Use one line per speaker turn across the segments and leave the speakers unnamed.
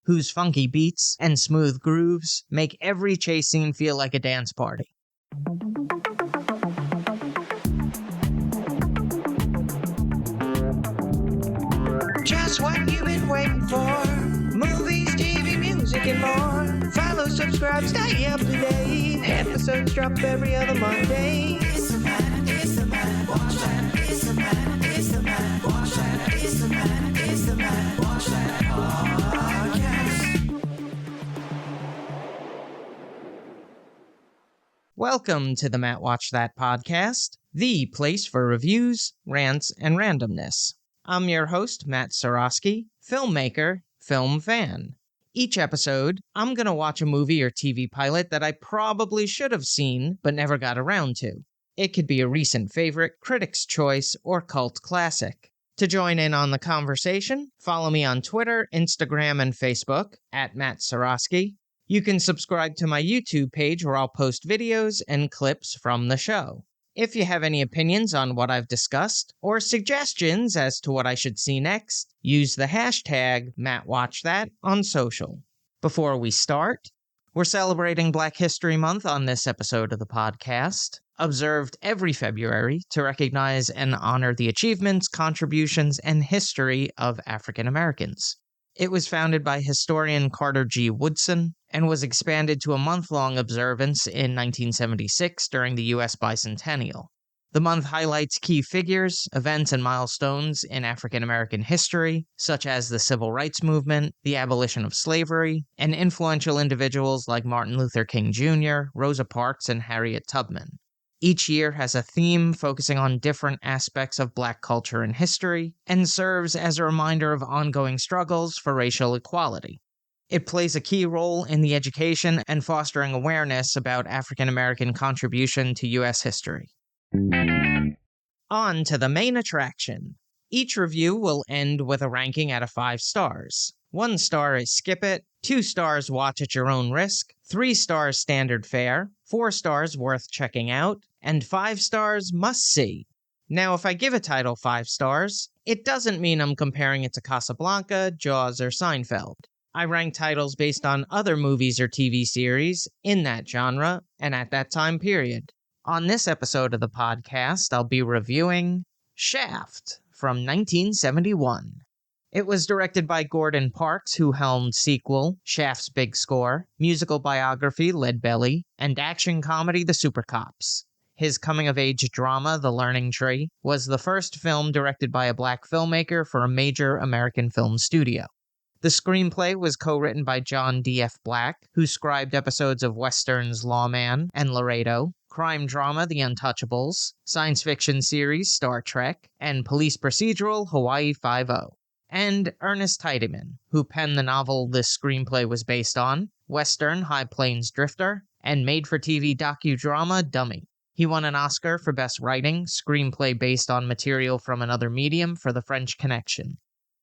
whose funky beats and smooth grooves make every chase scene feel like a dance party. Just what you've been waiting for. Movies, TV, music, and more. Follow, subscribe, stay up to date. Episodes drop every other Monday. It's the man, watch that. It's the man, watch that. It's the man, watch that podcast. Welcome to the Matt Watch That podcast, the place for reviews, rants, and randomness. I'm your host, Matt Seroski, filmmaker, film fan. Each episode, I'm going to watch a movie or TV pilot that I probably should have seen, but never got around to. It could be a recent favorite, critic's choice, or cult classic. To join in on the conversation, follow me on Twitter, Instagram, and Facebook, at Matt Seroski. You can subscribe to my YouTube page where I'll post videos and clips from the show. If you have any opinions on what I've discussed, or suggestions as to what I should see next, use the hashtag MattWatchThat on social. Before we start, we're celebrating Black History Month on this episode of the podcast, observed every February to recognize and honor the achievements, contributions, and history of African Americans. It was founded by historian Carter G. Woodson and was expanded to a month-long observance in 1976 during the U.S. Bicentennial. The month highlights key figures, events, and milestones in African American history, such as the Civil Rights Movement, the abolition of slavery, and influential individuals like Martin Luther King Jr., Rosa Parks, and Harriet Tubman. Each year has a theme focusing on different aspects of Black culture and history, and serves as a reminder of ongoing struggles for racial equality. It plays a key role in the education and fostering awareness about African American contribution to U.S. history. On to the main attraction. Each review will end with a ranking out of 5 stars. 1 star is skip it, 2 stars watch at your own risk, 3 stars standard fare, 4 stars worth checking out, and 5 stars must see. Now, if I give a title 5 stars, it doesn't mean I'm comparing it to Casablanca, Jaws, or Seinfeld. I rank titles based on other movies or TV series in that genre and at that time period. On this episode of the podcast, I'll be reviewing Shaft from 1971. It was directed by Gordon Parks, who helmed sequel, Shaft's Big Score, musical biography, Lead Belly, and action comedy, The Super Cops. His coming-of-age drama, The Learning Tree, was the first film directed by a Black filmmaker for a major American film studio. The screenplay was co-written by John D.F. Black, who scribed episodes of westerns Lawman and Laredo, crime drama The Untouchables, science fiction series Star Trek, and police procedural Hawaii Five-0. And Ernest Tidyman, who penned the novel this screenplay was based on, western High Plains Drifter, and made-for-TV docudrama Dummy. He won an Oscar for Best Writing, screenplay based on material from another medium for The French Connection.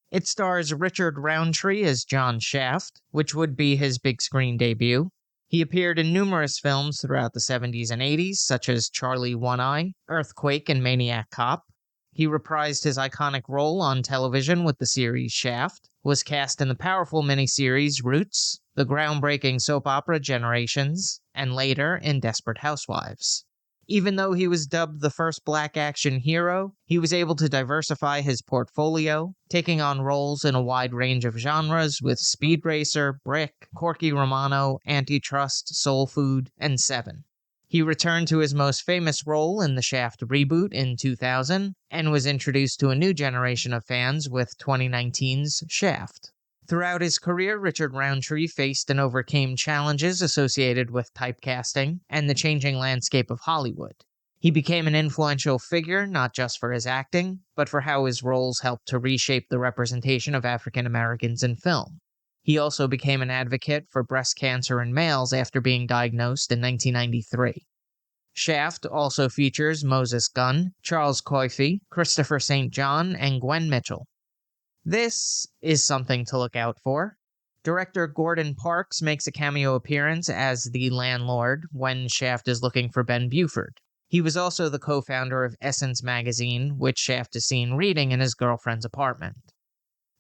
It stars Richard Roundtree as John Shaft, which would be his big screen debut. He appeared in numerous films throughout the 70s and 80s, such as Charlie One-Eye, Earthquake, and Maniac Cop. He reprised his iconic role on television with the series Shaft, was cast in the powerful miniseries Roots, the groundbreaking soap opera Generations, and later in Desperate Housewives. Even though he was dubbed the first Black action hero, he was able to diversify his portfolio, taking on roles in a wide range of genres with Speed Racer, Brick, Corky Romano, Antitrust, Soul Food, and Seven. He returned to his most famous role in the Shaft reboot in 2000, and was introduced to a new generation of fans with 2019's Shaft. Throughout his career, Richard Roundtree faced and overcame challenges associated with typecasting and the changing landscape of Hollywood. He became an influential figure not just for his acting, but for how his roles helped to reshape the representation of African Americans in film. He also became an advocate for breast cancer in males after being diagnosed in 1993. Shaft also features Moses Gunn, Charles Coify, Christopher St. John, and Gwen Mitchell. This is something to look out for. Director Gordon Parks makes a cameo appearance as the landlord when Shaft is looking for Ben Buford. He was also the co-founder of Essence magazine, which Shaft is seen reading in his girlfriend's apartment.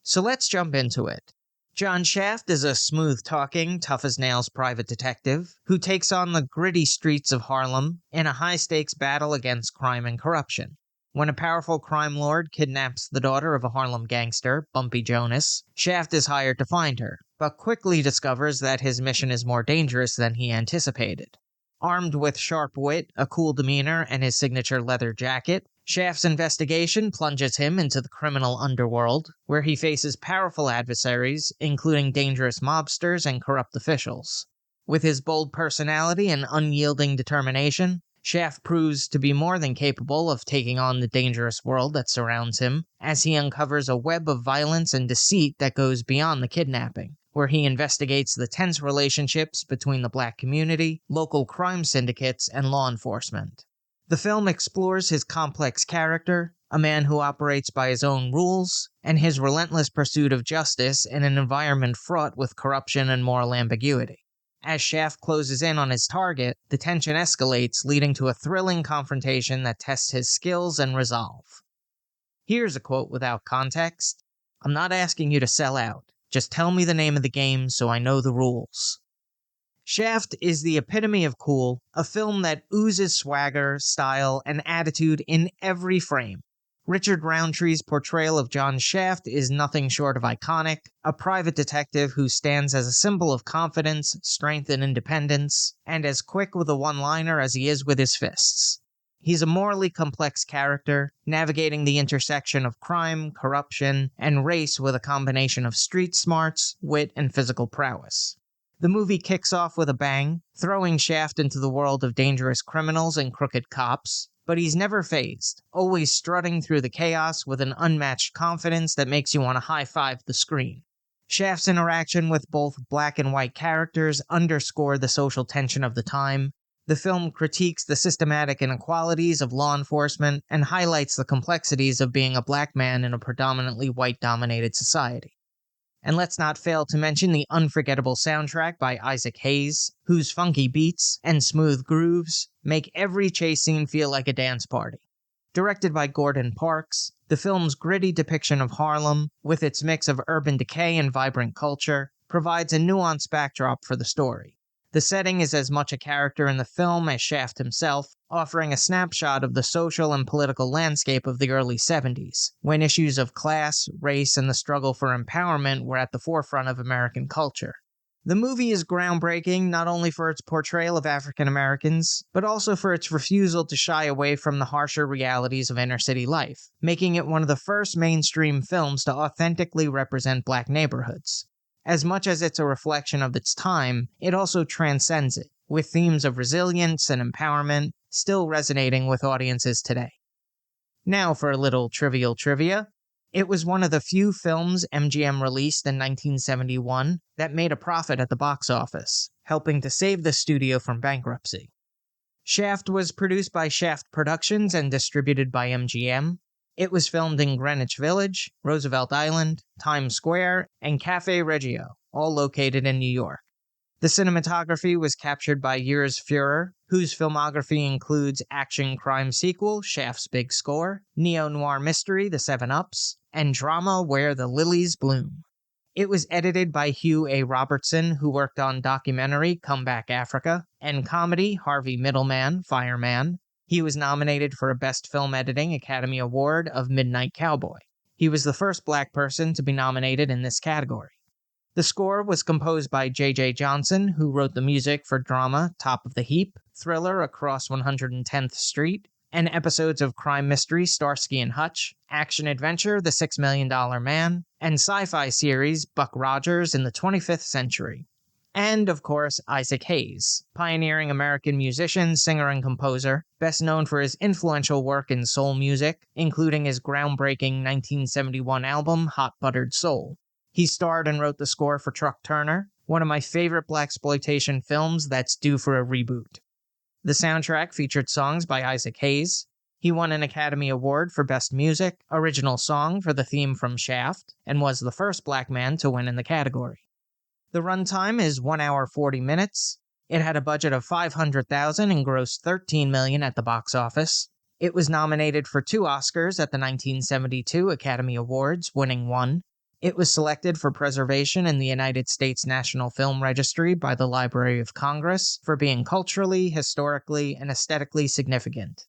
So let's jump into it. John Shaft is a smooth-talking, tough-as-nails private detective who takes on the gritty streets of Harlem in a high-stakes battle against crime and corruption. When a powerful crime lord kidnaps the daughter of a Harlem gangster, Bumpy Jonas, Shaft is hired to find her, but quickly discovers that his mission is more dangerous than he anticipated. Armed with sharp wit, a cool demeanor, and his signature leather jacket, Shaft's investigation plunges him into the criminal underworld, where he faces powerful adversaries, including dangerous mobsters and corrupt officials. With his bold personality and unyielding determination, Shaft proves to be more than capable of taking on the dangerous world that surrounds him, as he uncovers a web of violence and deceit that goes beyond the kidnapping, where he investigates the tense relationships between the black community, local crime syndicates, and law enforcement. The film explores his complex character, a man who operates by his own rules, and his relentless pursuit of justice in an environment fraught with corruption and moral ambiguity. As Shaft closes in on his target, the tension escalates, leading to a thrilling confrontation that tests his skills and resolve. Here's a quote without context. "I'm not asking you to sell out. Just tell me the name of the game so I know the rules." Shaft is the epitome of cool, a film that oozes swagger, style, and attitude in every frame. Richard Roundtree's portrayal of John Shaft is nothing short of iconic, a private detective who stands as a symbol of confidence, strength, and independence, and as quick with a one-liner as he is with his fists. He's a morally complex character, navigating the intersection of crime, corruption, and race with a combination of street smarts, wit, and physical prowess. The movie kicks off with a bang, throwing Shaft into the world of dangerous criminals and crooked cops, but he's never fazed, always strutting through the chaos with an unmatched confidence that makes you want to high-five the screen. Shaft's interaction with both black and white characters underscore the social tension of the time. The film critiques the systematic inequalities of law enforcement and highlights the complexities of being a black man in a predominantly white-dominated society. And let's not fail to mention the unforgettable soundtrack by Isaac Hayes, whose funky beats and smooth grooves make every chase scene feel like a dance party. Directed by Gordon Parks, the film's gritty depiction of Harlem, with its mix of urban decay and vibrant culture, provides a nuanced backdrop for the story. The setting is as much a character in the film as Shaft himself, offering a snapshot of the social and political landscape of the early 70s, when issues of class, race, and the struggle for empowerment were at the forefront of American culture. The movie is groundbreaking not only for its portrayal of African Americans, but also for its refusal to shy away from the harsher realities of inner-city life, making it one of the first mainstream films to authentically represent black neighborhoods. As much as it's a reflection of its time, it also transcends it, with themes of resilience and empowerment still resonating with audiences today. Now for a little trivial trivia. It was one of the few films MGM released in 1971 that made a profit at the box office, helping to save the studio from bankruptcy. Shaft was produced by Shaft Productions and distributed by MGM. It was filmed in Greenwich Village, Roosevelt Island, Times Square, and Cafe Reggio, all located in New York. The cinematography was captured by Urs Führer, whose filmography includes action crime sequel Shaft's Big Score, neo-noir mystery The Seven Ups, and drama Where the Lilies Bloom. It was edited by Hugh A. Robertson, who worked on documentary Come Back Africa, and comedy Harvey Middleman, Fireman. He was nominated for a Best Film Editing Academy Award of Midnight Cowboy. He was the first black person to be nominated in this category. The score was composed by J.J. Johnson, who wrote the music for drama Top of the Heap, thriller Across 110th Street, and episodes of crime mystery Starsky and Hutch, action-adventure The $6 Million Man, and sci-fi series Buck Rogers in the 25th Century. And, of course, Isaac Hayes, pioneering American musician, singer, and composer, best known for his influential work in soul music, including his groundbreaking 1971 album Hot Buttered Soul. He starred and wrote the score for Truck Turner, one of my favorite blaxploitation films that's due for a reboot. The soundtrack featured songs by Isaac Hayes. He won an Academy Award for Best Music, Original Song for the theme from Shaft, and was the first black man to win in the category. The runtime is 1 hour 40 minutes. It had a budget of $500,000 and grossed $13 million at the box office. It was nominated for 2 Oscars at the 1972 Academy Awards, winning 1. It was selected for preservation in the United States National Film Registry by the Library of Congress for being culturally, historically, and aesthetically significant.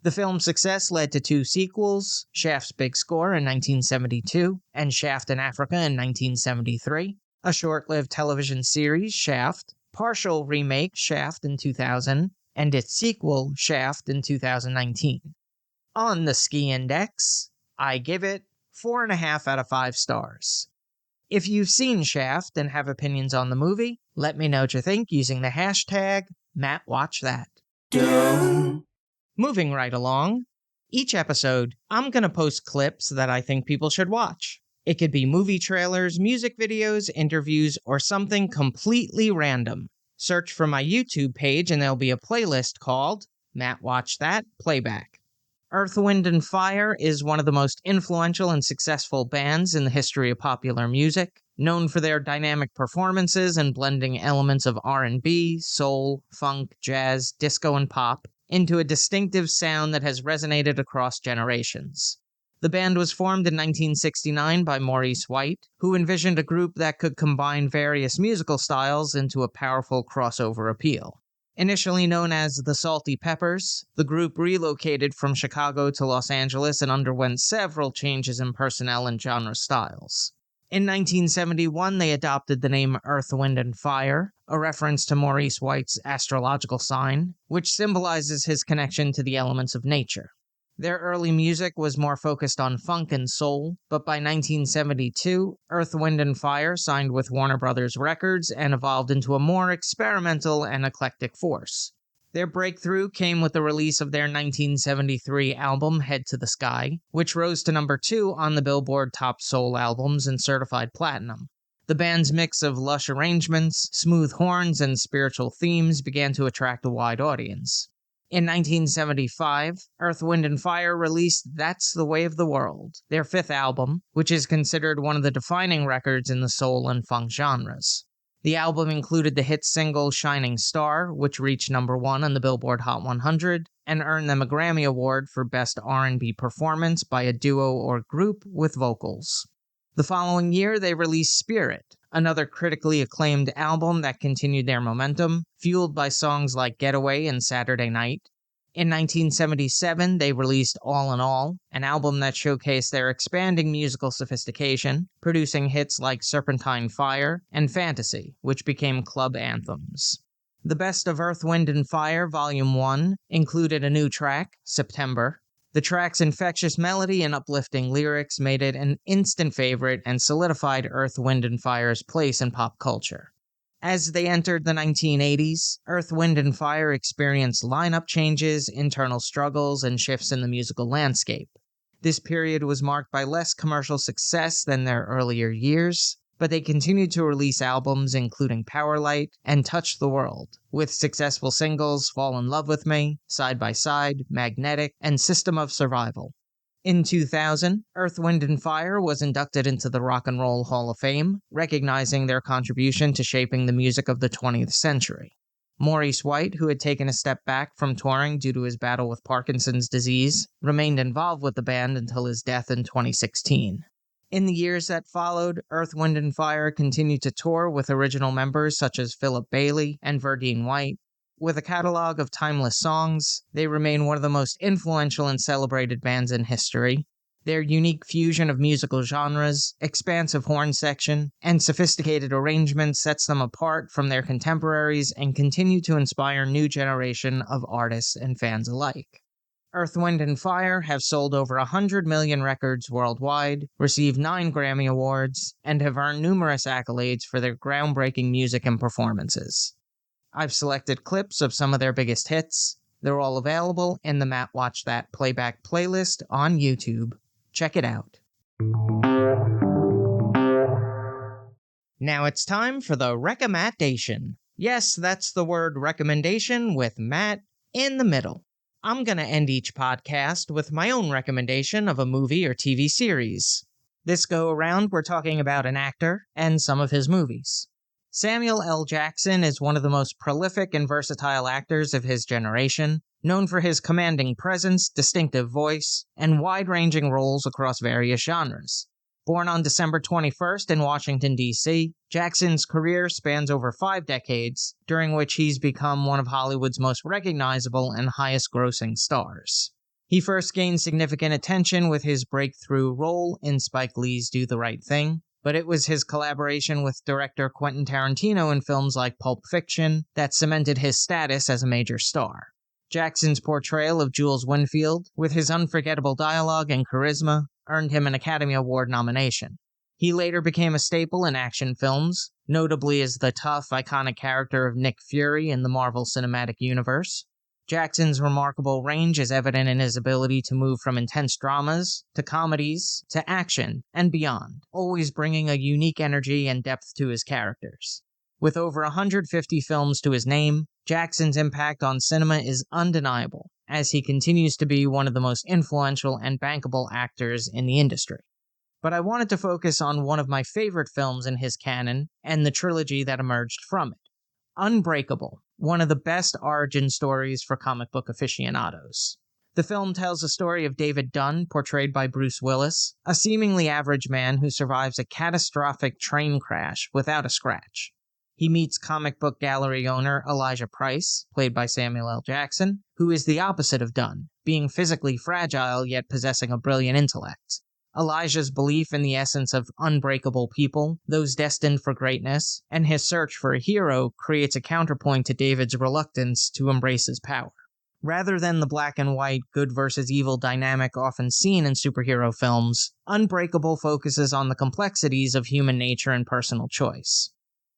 The film's success led to 2 sequels, Shaft's Big Score in 1972 and Shaft in Africa in 1973, a short-lived television series, Shaft, partial remake, Shaft in 2000, and its sequel, Shaft in 2019. On the Ski Index, I give it 4.5 out of 5 stars. If you've seen Shaft and have opinions on the movie, let me know what you think using the hashtag MattWatchThat. Moving right along, each episode, I'm going to post clips that I think people should watch. It could be movie trailers, music videos, interviews, or something completely random. Search for my YouTube page and there'll be a playlist called Matt Watch That Playback. Earth, Wind & Fire is one of the most influential and successful bands in the history of popular music, known for their dynamic performances and blending elements of R&B, soul, funk, jazz, disco, and pop into a distinctive sound that has resonated across generations. The band was formed in 1969 by Maurice White, who envisioned a group that could combine various musical styles into a powerful crossover appeal. Initially known as the Salty Peppers, the group relocated from Chicago to Los Angeles and underwent several changes in personnel and genre styles. In 1971, they adopted the name Earth, Wind & Fire, a reference to Maurice White's astrological sign, which symbolizes his connection to the elements of nature. Their early music was more focused on funk and soul, but by 1972, Earth, Wind & Fire signed with Warner Brothers Records and evolved into a more experimental and eclectic force. Their breakthrough came with the release of their 1973 album Head to the Sky, which rose to number 2 on the Billboard Top Soul Albums and certified platinum. The band's mix of lush arrangements, smooth horns, and spiritual themes began to attract a wide audience. In 1975, Earth, Wind & Fire released That's the Way of the World, their 5th album, which is considered one of the defining records in the soul and funk genres. The album included the hit single Shining Star, which reached number 1 on the Billboard Hot 100, and earned them a Grammy Award for Best R&B Performance by a duo or group with vocals. The following year, they released Spirit, another critically acclaimed album that continued their momentum, fueled by songs like Getaway and Saturday Night. In 1977, they released All in All, an album that showcased their expanding musical sophistication, producing hits like Serpentine Fire and Fantasy, which became club anthems. The Best of Earth, Wind & Fire Volume 1 included a new track, September. The track's infectious melody and uplifting lyrics made it an instant favorite and solidified Earth, Wind & Fire's place in pop culture. As they entered the 1980s, Earth, Wind & Fire experienced lineup changes, internal struggles, and shifts in the musical landscape. This period was marked by less commercial success than their earlier years, but they continued to release albums including Powerlight and Touch the World, with successful singles Fall in Love with Me, Side by Side, Magnetic, and System of Survival. In 2000, Earth, Wind & Fire was inducted into the Rock and Roll Hall of Fame, recognizing their contribution to shaping the music of the 20th century. Maurice White, who had taken a step back from touring due to his battle with Parkinson's disease, remained involved with the band until his death in 2016. In the years that followed, Earth, Wind & Fire continued to tour with original members such as Philip Bailey and Verdine White. With a catalog of timeless songs, they remain one of the most influential and celebrated bands in history. Their unique fusion of musical genres, expansive horn section, and sophisticated arrangements sets them apart from their contemporaries and continue to inspire new generation of artists and fans alike. Earth, Wind & Fire have sold over 100 million records worldwide, received 9 Grammy Awards, and have earned numerous accolades for their groundbreaking music and performances. I've selected clips of some of their biggest hits. They're all available in the Matt Watch That Playback playlist on YouTube. Check it out. Now it's time for the recommendation. Yes, that's the word recommendation with Matt in the middle. I'm going to end each podcast with my own recommendation of a movie or TV series. This go around, we're talking about an actor and some of his movies. Samuel L. Jackson is one of the most prolific and versatile actors of his generation, known for his commanding presence, distinctive voice, and wide-ranging roles across various genres. Born on December 21st in Washington, D.C., Jackson's career spans over 5 decades, during which he's become one of Hollywood's most recognizable and highest-grossing stars. He first gained significant attention with his breakthrough role in Spike Lee's Do the Right Thing, but it was his collaboration with director Quentin Tarantino in films like Pulp Fiction that cemented his status as a major star. Jackson's portrayal of Jules Winfield, with his unforgettable dialogue and charisma, earned him an Academy Award nomination. He later became a staple in action films, notably as the tough, iconic character of Nick Fury in the Marvel Cinematic Universe. Jackson's remarkable range is evident in his ability to move from intense dramas, to comedies, to action, and beyond, always bringing a unique energy and depth to his characters. With over 150 films to his name, Jackson's impact on cinema is undeniable, as he continues to be one of the most influential and bankable actors in the industry. But I wanted to focus on one of my favorite films in his canon, and the trilogy that emerged from it. Unbreakable, one of the best origin stories for comic book aficionados. The film tells the story of David Dunn, portrayed by Bruce Willis, a seemingly average man who survives a catastrophic train crash without a scratch. He meets comic book gallery owner Elijah Price, played by Samuel L. Jackson, who is the opposite of Dunn, being physically fragile yet possessing a brilliant intellect. Elijah's belief in the essence of unbreakable people, those destined for greatness, and his search for a hero creates a counterpoint to David's reluctance to embrace his power. Rather than the black and white good versus evil dynamic often seen in superhero films, Unbreakable focuses on the complexities of human nature and personal choice.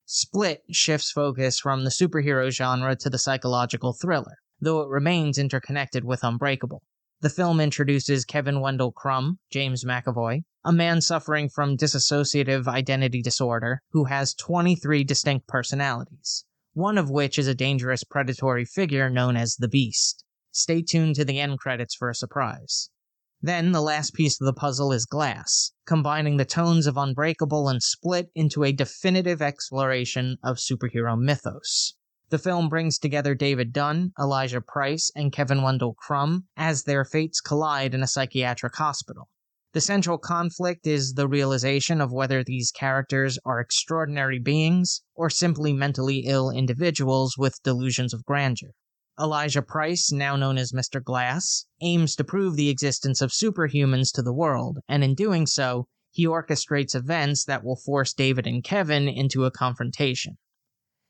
Split shifts focus from the superhero genre to the psychological thriller, though it remains interconnected with Unbreakable. The film introduces Kevin Wendell Crumb, James McAvoy, a man suffering from dissociative identity disorder who has 23 distinct personalities, one of which is a dangerous predatory figure known as the Beast. Stay tuned to the end credits for a surprise. Then, the last piece of the puzzle is Glass, combining the tones of Unbreakable and Split into a definitive exploration of superhero mythos. The film brings together David Dunn, Elijah Price, and Kevin Wendell Crumb as their fates collide in a psychiatric hospital. The central conflict is the realization of whether these characters are extraordinary beings or simply mentally ill individuals with delusions of grandeur. Elijah Price, now known as Mr. Glass, aims to prove the existence of superhumans to the world, and in doing so, he orchestrates events that will force David and Kevin into a confrontation.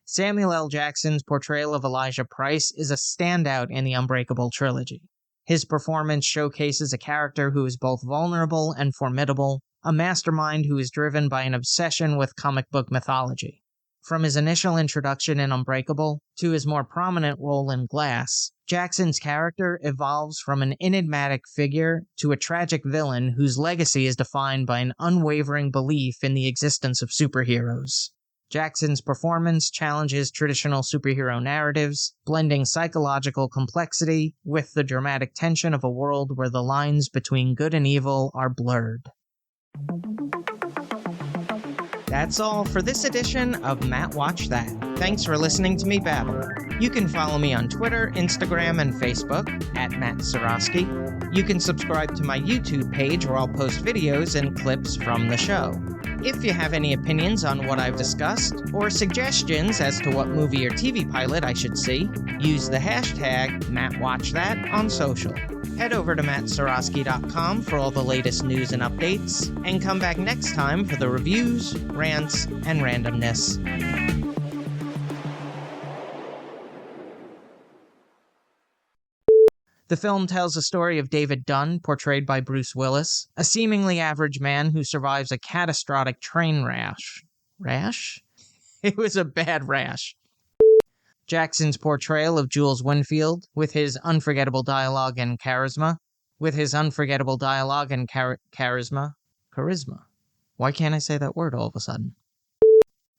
Samuel L. Jackson's portrayal of Elijah Price is a standout in the Unbreakable trilogy. His performance showcases a character who is both vulnerable and formidable, a mastermind who is driven by an obsession with comic book mythology. From his initial introduction in Unbreakable to his more prominent role in Glass, Jackson's character evolves from an enigmatic figure to a tragic villain whose legacy is defined by an unwavering belief in the existence of superheroes. Jackson's performance challenges traditional superhero narratives, blending psychological complexity with the dramatic tension of a world where the lines between good and evil are blurred. That's all for this edition of Matt Watch That. Thanks for listening to me babble. You can follow me on Twitter, Instagram, and Facebook at Matt Seroski. You can subscribe to my YouTube page where I'll post videos and clips from the show. If you have any opinions on what I've discussed, or suggestions as to what movie or TV pilot I should see, use the hashtag MattWatchThat on social. Head over to mattseroski.com for all the latest news and updates, and come back next time for the reviews, rants, and randomness. The film tells the story of David Dunn, portrayed by Bruce Willis, a seemingly average man who survives a catastrophic train rash. Rash? It was a bad rash. Jackson's portrayal of Jules Winfield, with his unforgettable dialogue and charisma. Charisma. Why can't I say that word all of a sudden?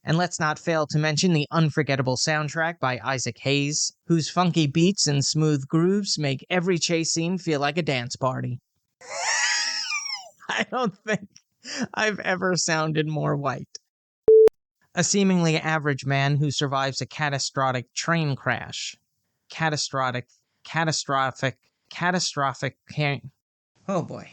And let's not fail to mention the unforgettable soundtrack by Isaac Hayes, whose funky beats and smooth grooves make every chase scene feel like a dance party. I don't think I've ever sounded more white. A seemingly average man who survives a catastrophic train crash. Oh boy.